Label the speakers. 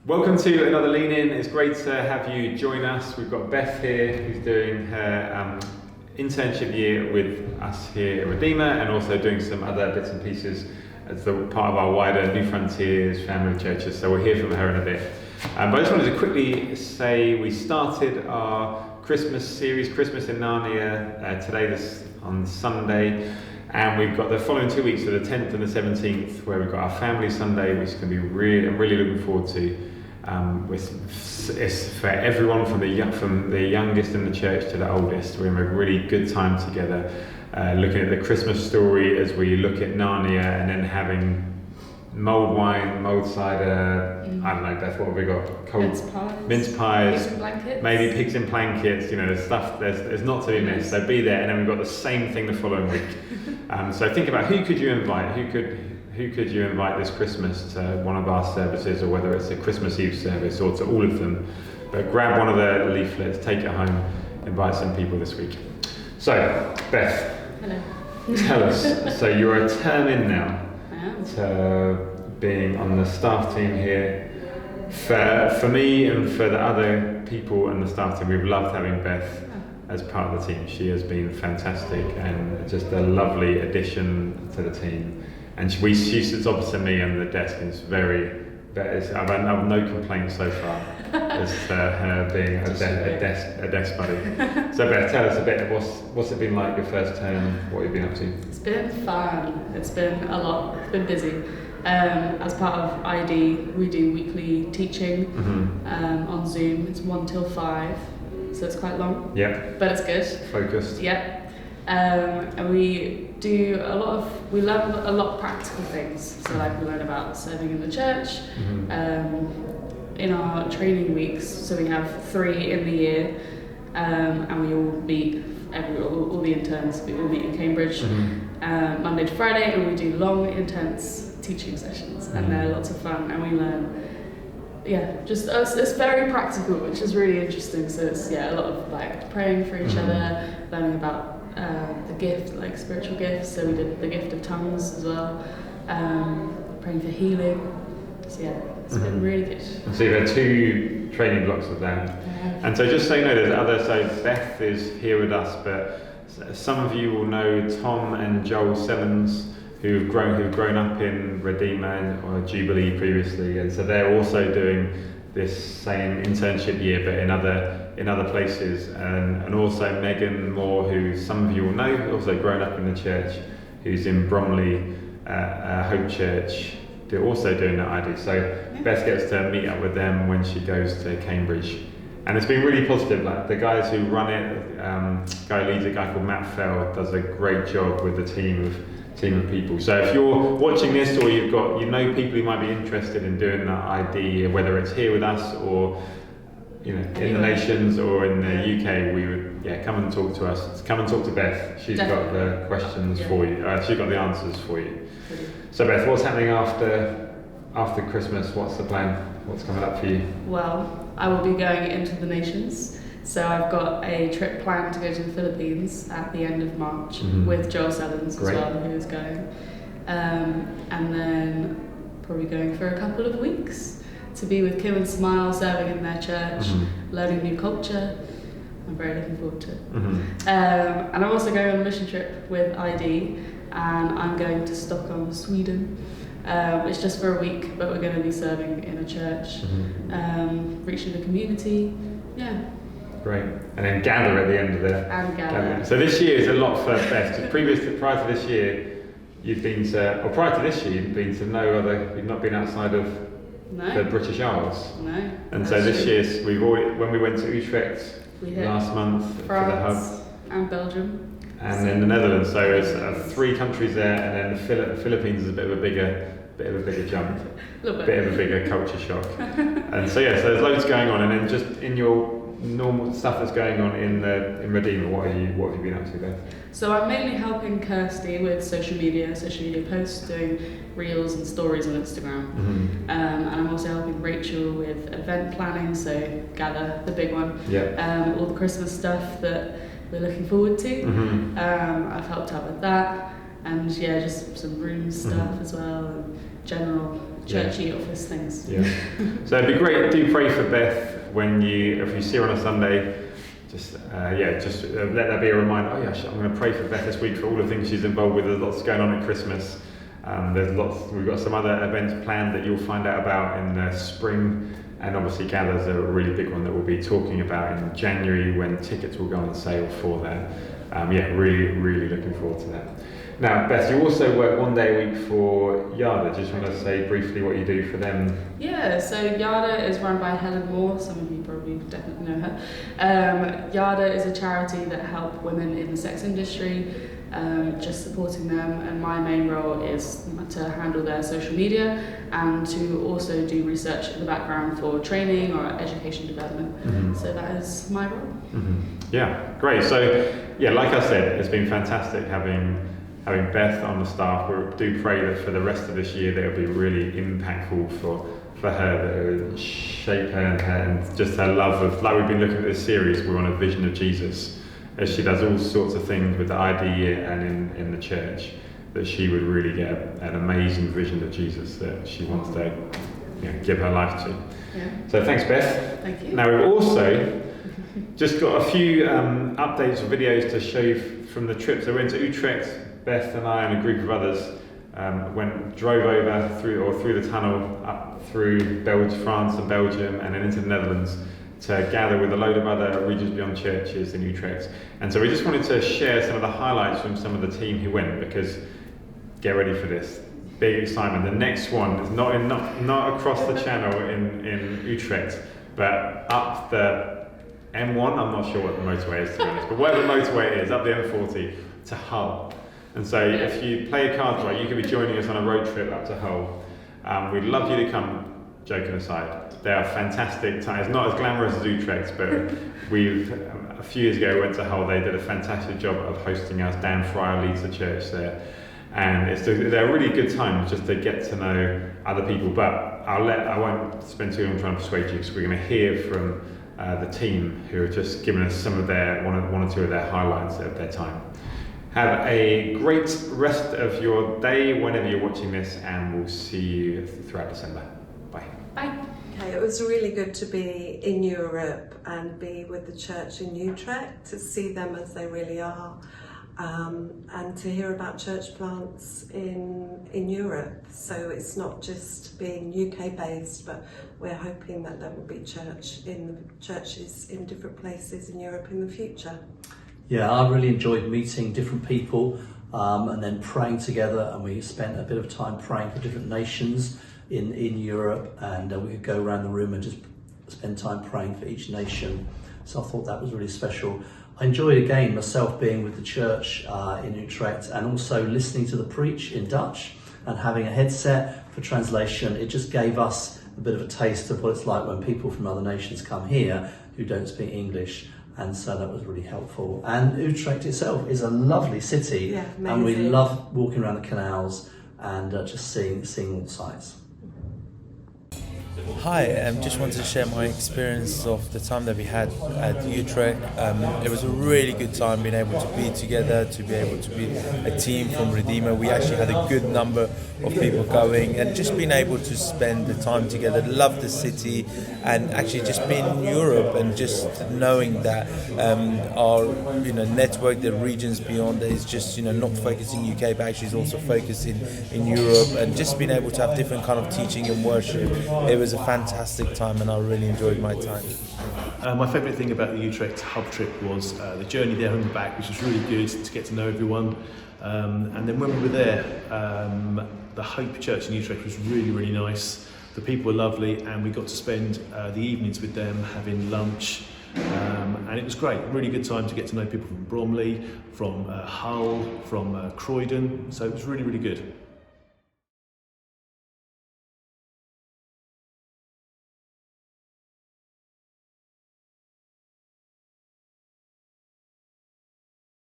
Speaker 1: Welcome to another Lean In. It's great to have you join us. We've got Beth here who's doing her internship year with us here at Redeemer and also doing some other bits and pieces as the part of our wider New Frontiers family of churches. So we'll hear from her in a bit. But I just wanted to quickly say we started our Christmas series, Christmas in Narnia, on Sunday. And we've got the following 2 weeks, so the 10th and the 17th, where we've got our Family Sunday, which is going to be I'm really looking forward to. It's for everyone from the youngest in the church to the oldest. We're having a really good time together, looking at the Christmas story as we look at Narnia, and then having mulled wine, mulled cider. I don't know, Beth, what have we got? Mince pies,
Speaker 2: pigs in blankets.
Speaker 1: Maybe pigs in blankets. You know, there's stuff. There's not to be missed. So be there, and then we've got the same thing the following week. So think about who could you invite? Who could you invite this Christmas to one of our services, or whether it's a Christmas Eve service or to all of them. But grab one of the leaflets, take it home, invite some people this week. So, Beth,
Speaker 2: Hello.
Speaker 1: tell us. So you're a term in now
Speaker 2: Wow.
Speaker 1: to being on the staff team here. For me and for the other people in the staff team, we've loved having Beth as part of the team. She has been fantastic and just a lovely addition to the team. And she sits opposite me on the desk, and I've had no complaints so far as her being a desk buddy. So Beth, tell us a bit of what's it been like your first term, what you've been up to?
Speaker 2: It's been fun. It's been a lot. It's been busy. As part of ID, we do weekly teaching on Zoom. It's 1 till 5, so it's quite long.
Speaker 1: Yeah.
Speaker 2: But it's good.
Speaker 1: Focused.
Speaker 2: Yeah. And we learn a lot of practical things. So like we learn about serving in the church, in our training weeks. So we have 3 in the year, and we all meet, all the interns, we all meet in Cambridge, Monday to Friday, and we do long, intense teaching sessions, and they're lots of fun, and we learn, it's very practical, which is really interesting. So it's a lot of like praying for each other, learning about the gift, like spiritual gifts. So we did the gift of tongues as well, praying for healing. So it's been really good.
Speaker 1: So you've had 2 training blocks of that. And so just so you know, there's others. So Beth is here with us, but some of you will know Tom and Joel Sellens, who've grown up in Redeemer or Jubilee previously, and so they're also doing this same internship year, but in other places, and also Megan Moore, who some of you will know, also grown up in the church, who's in Bromley, Hope Church. They're also doing that ID. So Beth gets to meet up with them when she goes to Cambridge, and it's been really positive. Like the guys who run it, guy leads, a guy called Matt Fell, does a great job with the team of people. So if you're watching this, or you know people who might be interested in doing that ID, whether it's here with us or in the nations or in the UK, we would come and talk to us. Come and talk to Beth. She's got the questions for you. She's got the answers for you. So Beth, what's happening after Christmas? What's the plan? What's coming up for you?
Speaker 2: Well, I will be going into the nations. So I've got a trip planned to go to the Philippines at the end of March with Joel Sellens as well, who is going. And then probably going for a couple of weeks to be with Kim and Smile, serving in their church, learning new culture. I'm very looking forward to it. And I'm also going on a mission trip with ID, and I'm going to Stockholm, Sweden. It's just for a week, but we're going to be serving in a church, reaching the community. Yeah.
Speaker 1: Great. And then gather at the end of it.
Speaker 2: And gather.
Speaker 1: So this year is a lot for Beth. Prior to this year, you've been to you've not been outside of the British Isles.
Speaker 2: No.
Speaker 1: And so this year, when we went to Utrecht last month
Speaker 2: France,
Speaker 1: for the hub.
Speaker 2: and Belgium.
Speaker 1: And then the Netherlands. So it's 3 countries there, and then the Philippines is a bit of a bigger jump, bit of a bigger culture shock. And so there's loads going on, and then just in your normal stuff that's going on in Redeemer, what have you been up to there?
Speaker 2: So I'm mainly helping Kirsty with social media posts, doing reels and stories on Instagram. And I'm also helping Rachel with event planning, so Gather, the big one. All the Christmas stuff that we're looking forward to. I've helped out with that, and just some room stuff as well, and general churchy office things.
Speaker 1: Yeah. So it'd be great. Do pray for Beth if you see her on a Sunday. Just let that be a reminder. Oh yeah, I'm going to pray for Beth this week for all the things she's involved with. There's lots going on at Christmas. We've got some other events planned that you'll find out about in the spring, and obviously Gather's a really big one that we'll be talking about in January when tickets will go on sale for that. Really looking forward to that. Now, Beth, you also work one day a week for Yada. Just want to say briefly what you do for them.
Speaker 2: Yeah, so Yada is run by Helen Moore. Some of you probably definitely know her. Yada is a charity that help women in the sex industry, just supporting them. And my main role is to handle their social media and to also do research in the background for training or education development. Mm-hmm. So that is my role.
Speaker 1: Mm-hmm. Yeah, great. So, yeah, like I said, it's been fantastic having Beth on the staff. We do pray that for the rest of this year that it'll be really impactful for her, that it will shape her and just her love of, like we've been looking at this series, we're on a vision of Jesus, as she does all sorts of things with the ID and in the church, that she would really get an amazing vision of Jesus that she wants to give her life to. Yeah. So thanks, Beth.
Speaker 2: Thank you.
Speaker 1: Now we've also just got a few updates or videos to show you from the trip. So we went to Utrecht. Beth and I and a group of others drove over through the tunnel up through France and Belgium and then into the Netherlands to gather with a load of other Regions Beyond churches in Utrecht. And so we just wanted to share some of the highlights from some of the team who went, because get ready for this. Big excitement. The next one is not across the channel in Utrecht, but up the M1. I'm not sure what the motorway is, to be honest, but whatever the motorway is, up the M40 to Hull. And so if you play your cards right, you could be joining us on a road trip up to Hull. We'd love you to come, joking aside. They are fantastic times. It's not as glamorous as Utrecht, but a few years ago we went to Hull. They did a fantastic job of hosting us. Dan Fryer leads the church there. And they're a really good time just to get to know other people. But I won't spend too long trying to persuade you, because we're going to hear from the team who have just given us some of their one or two of their highlights of their time. Have a great rest of your day whenever you're watching this, and we'll see you throughout December. Bye.
Speaker 2: Bye.
Speaker 3: Okay, it was really good to be in Europe and be with the church in Utrecht, to see them as they really are, and to hear about church plants in Europe. So it's not just being UK based, but we're hoping that there will be churches in different places in Europe in the future.
Speaker 4: Yeah, I really enjoyed meeting different people and then praying together, and we spent a bit of time praying for different nations in Europe, and we could go around the room and just spend time praying for each nation. So I thought that was really special. I enjoyed again myself being with the church in Utrecht, and also listening to the preach in Dutch and having a headset for translation. It just gave us a bit of a taste of what it's like when people from other nations come here who don't speak English. And so that was really helpful. And Utrecht itself is a lovely city, and we love walking around the canals and just seeing all the sights.
Speaker 5: Hi, just wanted to share my experience of the time that we had at Utrecht. It was a really good time being able to be together, to be able to be a team from Redeemer. We actually had a good number of people going, and just being able to spend the time together, love the city, and actually just being in Europe and just knowing that our network, the Regions Beyond, is just not focusing UK, but actually is also focusing in Europe, and just being able to have different kind of teaching and worship. It was a fantastic time, and I really enjoyed my time.
Speaker 6: My favourite thing about the Utrecht hub trip was the journey there and back, which was really good to get to know everyone. And then when we were there, the Hope Church in Utrecht was really, really nice. The people were lovely, and we got to spend the evenings with them having lunch. And it was great, really good time to get to know people from Bromley, from Hull, from Croydon. So it was really, really good.